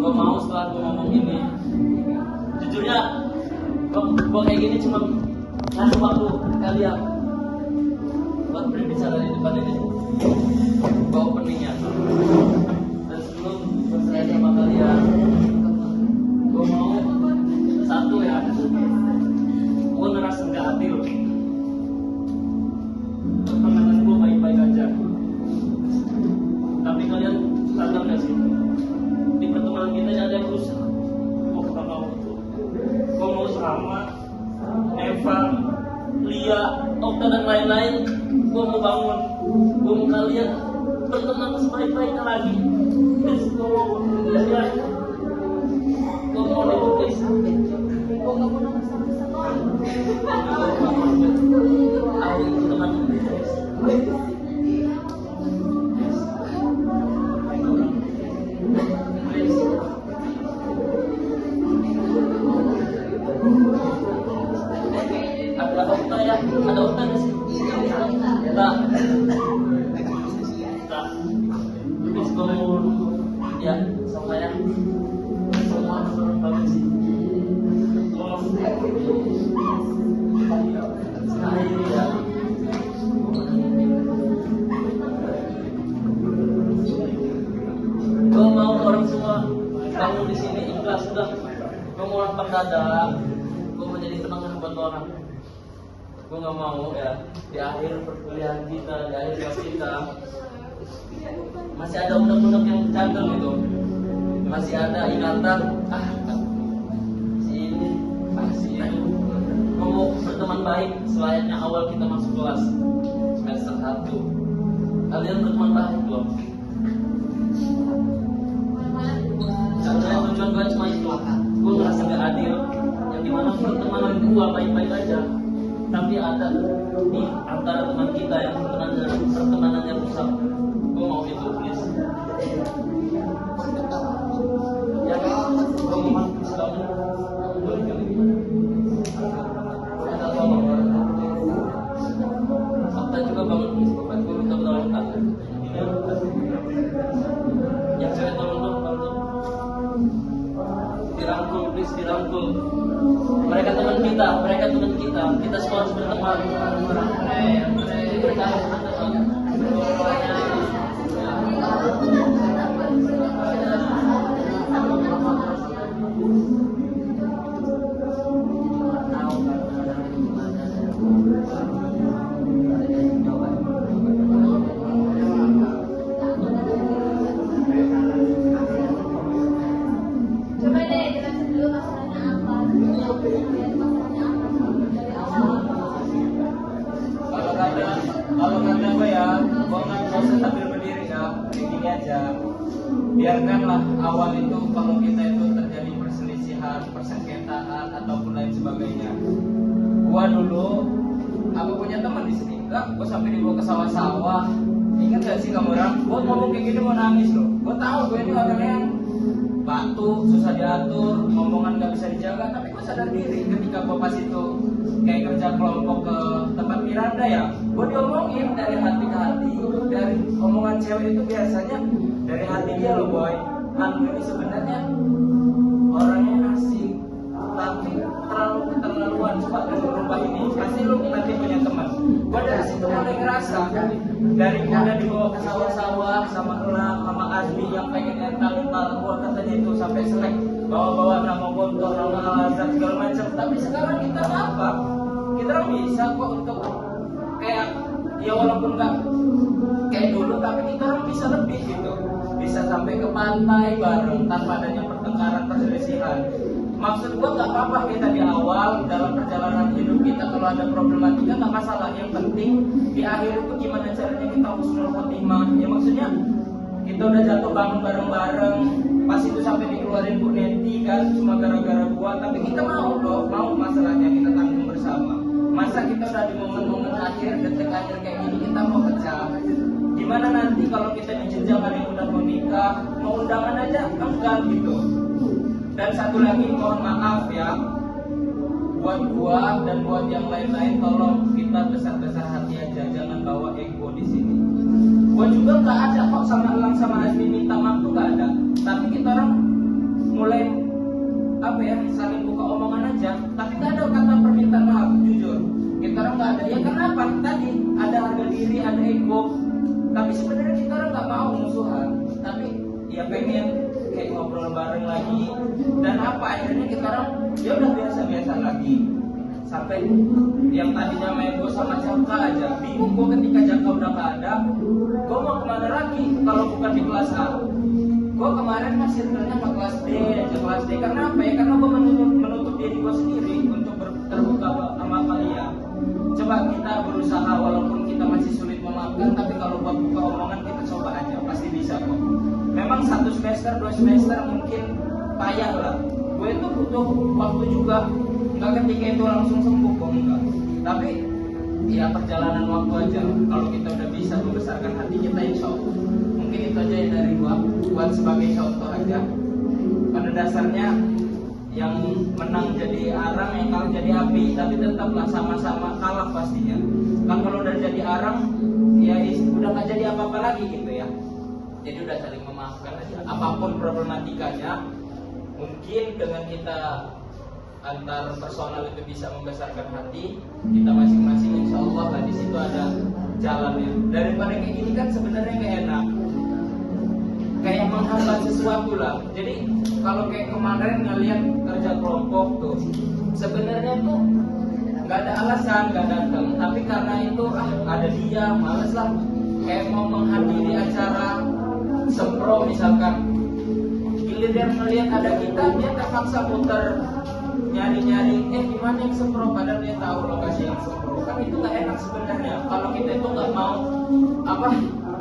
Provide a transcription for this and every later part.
Gue mau setelah gue ngomong ini, jujurnya gue kayak gini cuma ngasih waktu kalian buat berbicara di depan ini. Gue openingnya. Dan sebelum berserah sama kalian, gue mau satu ya, gue ngerasa nggak adil. Pertemanan gue baik-baik aja, tapi kalian sadar nggak sih? Di pertemanan kita ada yang rusak. Gue mau sama Eva, Lia, Okta dan lain-lain. Gue mau bangun. Gue mau kalian berteman sebaik-baiknya lagi. Terus gue mau lihat. Gue mau lihat guys. Gue nggak mau nongol sama-sama. Aku teman guys. Ada Okta ya, ada Okta di sini. Tak. Terus kamu ya sama ya. Semua orang bagus sih. Ya. Gue mau orang semua kamu di sini ikhlas sudah. Gue mau lapang dada. Gue mau jadi penengah buat orang. Gue nggak mau ya di akhir perkuliahan kita, di akhir kelas kita masih ada undang-undang yang cantel gitu, masih ada ingatan si ini, si itu. Gue mau berteman baik selayaknya awal kita masuk kelas semester 1. Kalian berteman baik loh. Karena tujuan gue cuma itu. Gue ngerasa gak adil, yang dimana pertemanan gue baik-baik aja, tapi ada di antara teman kita yang pertemanannya rusak. Gue mau itu please. Ya, gue mau sekali. Ada tolong. Okta juga bangun please. Gue minta tolong tak. Yang cewek tolong dong, bantu. Dirangkul please, dirangkul. Mereka teman kita, kita semua harus berteman. Kalau kata gue ya, gue nggak usah sambil berdiri ya, begini aja. Biarkanlah awal itu kalau kita itu terjadi perselisihan, persengketaan ataupun lain sebagainya. Gua dulu, aku punya teman di sini, enggak, gue sampai dibawa ke sawah-sawah. Ingat gak sih kamu orang? Gue ngomong kayak gini mau nangis loh. Gue tahu gue ini orangnya yang batu, susah diatur, ngomongan gak bisa dijaga. Tapi gue sadar diri ketika gue pas itu kayak kerja kelompok ke tempat Miranda ya, gue diomongin dari hati ke hati. Dari omongan cewek itu biasanya dari hati dia loh boy. Anu ini sebenarnya orangnya asik, tapi terlalu keterlaluan. Coba dengan rumah ini, pasti lu nanti punya teman. Gue dari situ mulai ngerasa dari udah dibawa ke sawah-sawah sama Elang, sama Azmi yang pengen ental-ental, gue katanya itu sampai selek bawa-bawa nama Gontor, nama Al-Azhar segala macam. Tapi sekarang kita apa? Kita bisa kok untuk kayak ya walaupun nggak kayak dulu, tapi kita bisa lebih gitu, bisa sampai ke pantai bareng tanpa adanya pertengkaran, perselisihan. Maksud gua nggak apa-apa kita di awal dalam perjalanan hidup kita kalau ada problematika nggak masalah. Yang penting di akhir itu gimana caranya kita husnul khotimah. Ya maksudnya kita udah jatuh bangun bareng-bareng, pas itu sampai dikeluarin Bu Neti kan cuma gara-gara gua, tapi kita mau loh, mau masalahnya kita tanggung bersama. Masa kita udah di momen-momen akhir, detik akhir kayak gini kita mau pecah? Gimana nanti kalau kita di jenjang ada yang udah mau nikah, mau undangan aja enggak gitu. Dan satu lagi mohon maaf ya, buat gua dan buat yang lain-lain, tolong kita besar-besar hati aja, jangan bawa ego di sini. Gua juga nggak ada kok sama Elang sama Azmi minta maaf tuh nggak ada. Tapi kita orang ya, saling buka omongan aja, tapi nggak ada kata permintaan maaf. Jujur, kita orang nggak ada. Ya kenapa? Tadi ada harga diri, ada ego. Tapi sebenarnya kita orang nggak mau musuhan, tapi ya pengen kayak ngobrol bareng lagi. Dan apa akhirnya kita orang ya udah biasa-biasa lagi. Sampai yang tadinya main gue sama Jaka aja bingung gue ketika Jaka udah gak ada, gue mau kemana lagi kalau bukan di kelas A. Gue kemarin masih circle-nya sama kelas D, kelas D. Karena apa ya? Karena gue menutup diri gue sendiri untuk terbuka sama kalian. Coba kita berusaha walaupun kita masih sulit memaafkan, tapi kalau buat buka omongan kita coba aja, pasti bisa kok. Memang 1 semester, 2 semester mungkin payah lah. Gue itu butuh waktu juga. Enggak ketika itu langsung sembuh kok, enggak. Tapi ya perjalanan waktu aja. Kalau kita udah bisa membesarkan hati kita, insya Allah. Mungkin itu aja yang dari gua, buat sebagai contoh aja. Pada dasarnya yang menang jadi arang, yang kalah jadi api, tapi tetaplah sama-sama kalah pastinya. Kan kalau udah jadi arang, ya udah gak jadi apa-apa lagi gitu ya. Jadi udah saling memaafkan aja. Apapun problematikanya, mungkin dengan kita antar personal itu bisa membesarkan hati kita masing-masing, insya Allah lah di situ ada jalannya. Daripada kayak gini kan sebenarnya gak enak, kayak menghambat sesuatu lah. Jadi kalau kayak kemarin ngeliat kerja kelompok tuh, sebenarnya tuh nggak ada alasan nggak datang, tapi karena itu ada dia, males lah. Kayak mau menghadiri acara sempro misalkan, giliran ngeliat ada kita, dia terpaksa putar nyari-nyari, gimana yang sempro, padahal dia tahu lokasi yang sempro. Kan itu nggak enak sebenarnya. Kalau kita itu nggak mau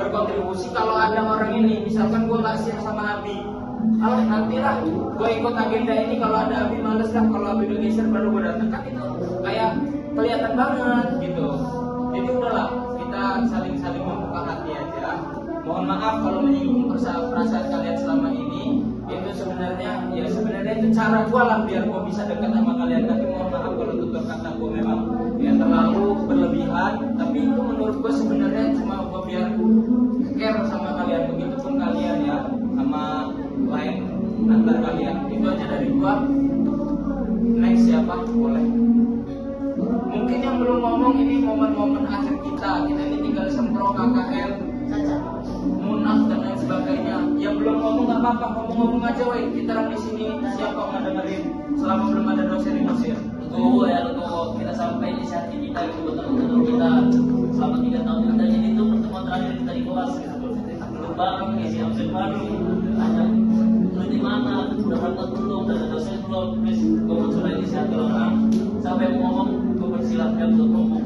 berkontribusi. Kalau ada orang ini, misalkan gue nggak siap sama Abi, nantilah gue ikut agenda ini. Kalau ada Abi males lah, kalau Abi udah geser baru gue datang. Kan itu kayak kelihatan banget gitu. Jadi udahlah, kita saling membuka hati aja. Mohon maaf kalau menyinggung perasaan kalian selama ini. Itu sebenarnya itu cara gue lah biar gue bisa dekat sama kalian. Tapi mohon maaf kalau tutur kata gue memang ya terlalu berlebihan. Tapi itu menurut gue sebenarnya cuma gue biar care sama kalian. Begitupun kalian ya sama lain antar kalian. Itu aja dari gue. Next siapa? Boleh. Mungkin yang belum ngomong, ini momen-momen akhir kita. Kita ini tinggal sempro KKL, munaf dan lain sebagainya. Yang belum ngomong nggak apa-apa, ngomong-ngomong aja, woi. Kita orang di sini siapa nggak dengerin selama belum ada dosen yang ngusir. Betul ya, betul. Kita sampai inisiatif kita itu betul-betul kita selama 3 tahun kita. Jadi itu pertemuan terakhir kita di kelas gitu. Belum bareng, ngisi absen baru. Ada lu di mana? Udah berangkat belum? Udah ada dosen belum? Terus gue muncul inisiatif orang sampai mau ngomong, gue persilahkan untuk ngomong.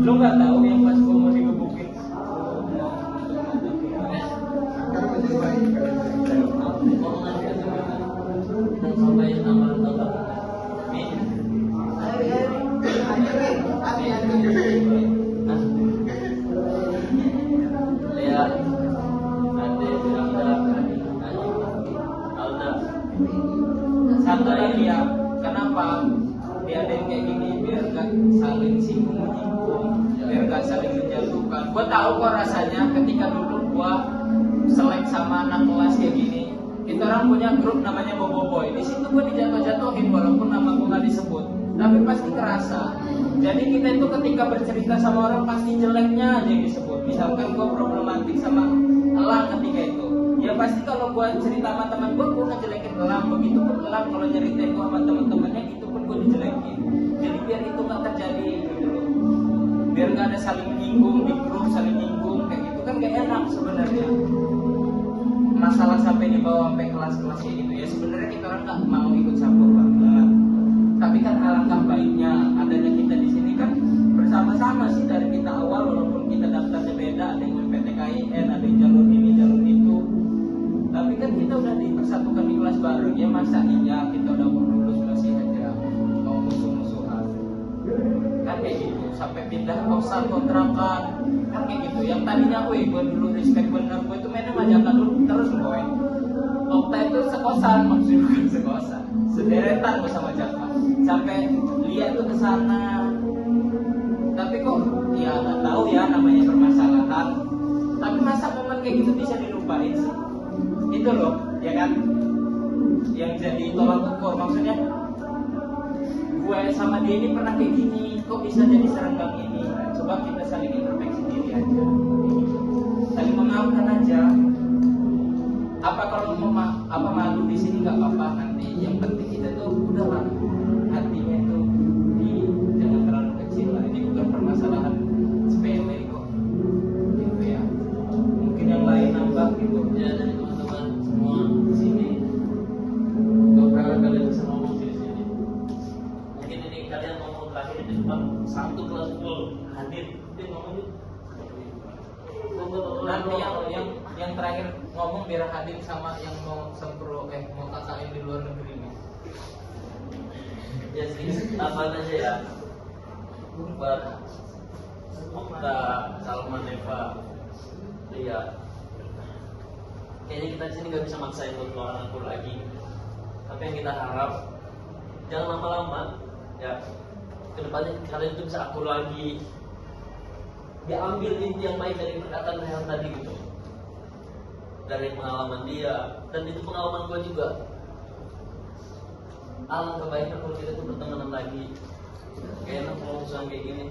Lu nggak tahu yang pas gua mau digebukin satu lagi ya, kenapa dia ada yang kayak gini, biar gak saling singgung menyinggung, biar gak saling menjatuhkan. Gue tahu kok rasanya ketika dulu gue selek sama anak kelas kayak gini. Kita orang punya grup namanya Boboiboy. Di situ gue dijatuh-jatuhin walaupun nama gue gak disebut, tapi pasti kerasa. Jadi kita itu ketika bercerita sama orang pasti jeleknya aja yang disebut. Misalkan gue problematik sama Elang ketika itu, ya pasti kalau gue cerita sama teman gue ngejelekin Elang. Begitupun Elang kalau ceritain gue sama teman-temannya, itu pun gue dijelekin. Jadi biar itu nggak terjadi gitu loh. Biar nggak ada saling menyinggung di grup, saling nyinggung kayak gitu kan gak enak sebenarnya. Masalah sampai dibawa sampai kelas-kelas kayak gitu ya, sebenarnya kita orang nggak mau ikut campur banget. Tapi kan alangkah baiknya adanya kita di sini kan bersama-sama sih dari kita awal, walaupun kita daftarnya beda, ada yang PTKIN, ada yang jalur ini, jalur itu. Tapi kan kita udah dipersatukan di kelas baru ya, masa iya kita udah lulus masih aja mau musuh-musuhan. Kan kayak gitu, sampai pindah kosan kontrakan kan kayak gitu. Yang tadinya gue dulu respect bener, gue tuh mainnya majakan dulu terus boy. Okta itu sekosan, maksudnya bukan sekosan, sederetan bersama Jaka. Sampai lihat tuh ke sana. Tapi kok ya nggak tahu ya namanya permasalahan. Tapi masa momen kayak gitu bisa dilupain sih? Itu loh, ya kan? Yang jadi tolak ukur maksudnya. Gue sama dia ini pernah kayak gini, kok bisa jadi serenggang ini? Coba kita saling introspeksi diri aja, saling memaafkan aja. Apa kalau apa malu di sini nggak apa-apa nanti. Yang penting kita tuh udahlah hatinya itu jangan terlalu kecil lah. Ini bukan permasalahan sepele kok. Gitu ya. Mungkin yang lain nambah gitu. Ya dari teman-teman semua di sini, beberapa kalian bisa ngomong di sini. Mungkin ini kalian ngomong terakhir di depan satu kelas full hadir, dia ngomong gitu. Nanti yang terakhir ngomong biar hadir sama yang mau sempro mau KKN di luar negeri nih. Ya sih, tambahan aja ya. Buat Okta, Salman, Eva, Lia. Kayaknya kita di sini nggak bisa maksain buat keluaran aku lagi. Tapi yang kita harap jangan lama-lama, ya. Kedepannya kalian itu bisa akur lagi. Diambil inti yang baik dari perkataan Rehan tadi gitu, dari pengalaman dia, dan itu pengalaman gue juga. Alangkah baiknya kalau kita tuh bertemanan lagi. Kayak enak kalau misalnya kayak gini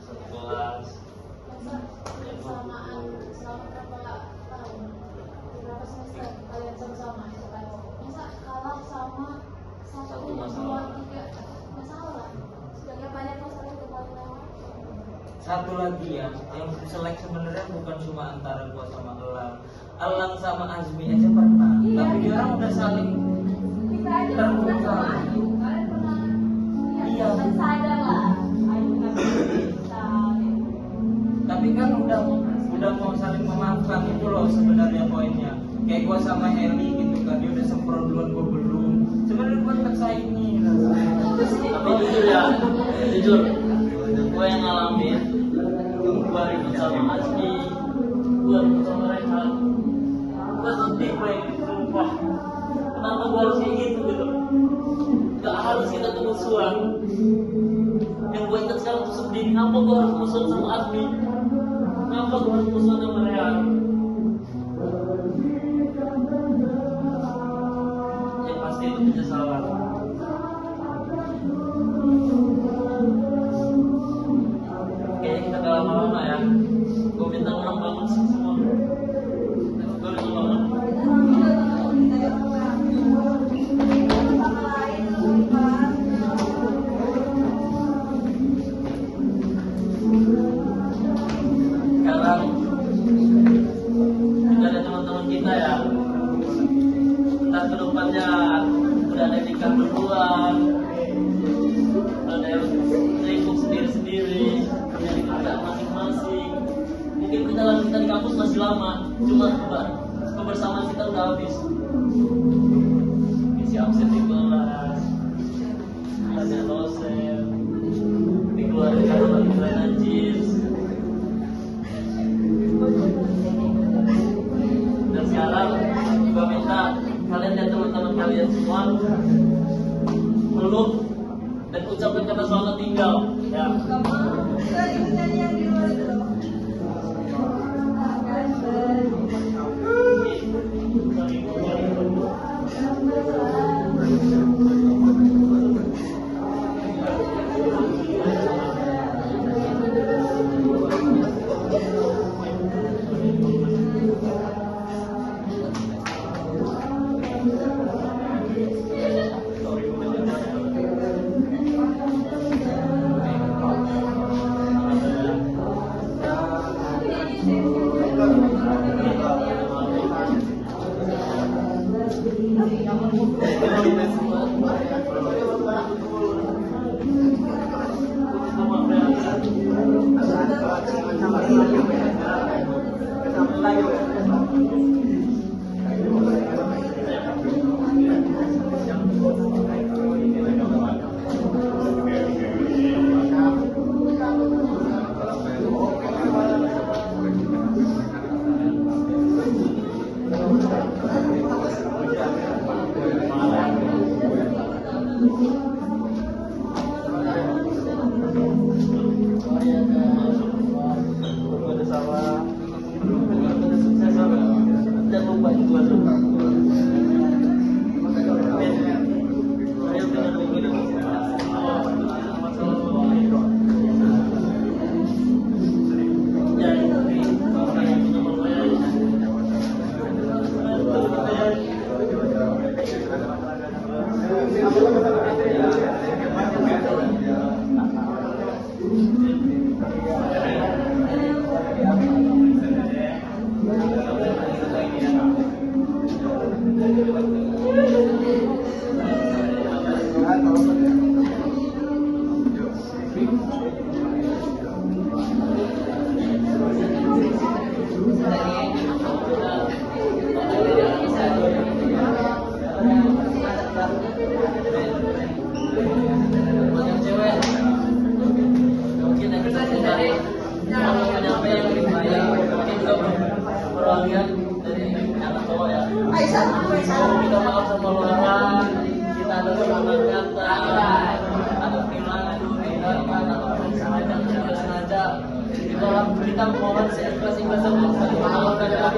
satu kelas. Bersamaan selama berapa tahun, berapa semester kalian sama-sama masa kalah sama Satu dua masalah. tiga masalah sebagai banyak masalah itu paling lama. Satu lagi ya, yang selek sebenarnya bukan cuma antara gua sama Elang sama Azmi aja pernah. Iya, Tapi dia kita- orang udah saling Kita aja pernah sama Ayu, kalian pernah Iya. kan sadar lah Ayu kan kita tapi kan udah mau saling memaafkan itu loh sebenarnya poinnya. Kayak gua sama Eli gitu kan, dia udah sempro duluan, gua belum. Sebenarnya gua tak saingi. Tapi jujur ya, jujur, gue yang ngalamin, gue ribut sama Azmi, gue ribut sama Rehan, gue sedih gue yang sumpah. Kenapa gue harus kayak gitu? Gak harus kita tuh musuhan. Yang gue ingat sekarang tuh sedih, kenapa gue harus musuhan sama Azmi? Kenapa gue harus musuhan sama Rehan? Yang pasti itu penyesalan. Kayaknya kita gak lama-lama ya. Gue minta orang bangun sih semua. Gue minta bangun. Sekarang kita ada teman-teman kita ya. Ntar ke depannya udah ada nikah duluan, ada yang sibuk sendiri-sendiri, punya kerjaan masing-masing. Mungkin kita lanjutkan di kampus masih lama, cuma kebersamaan kita udah habis. Isi absen di kelas, ada dosen, dikeluarin karena nilai najis. Dan sekarang gue minta kalian dan teman-teman kalian semua peluk dan ucapkan kata selamat tinggal ya. tidak lupa itu adalah yang cewek mungkin yang kita cari kalau menyampai yang lebih baik mungkin juga peralihan dari anak cowok ya kita maaf sama orang kita ada kesalahan kata ada kehilangan kehilangan ataupun sengaja tidak sengaja kita mohon seikhlas-ikhlas untuk saling memaafkan ya.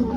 Ya.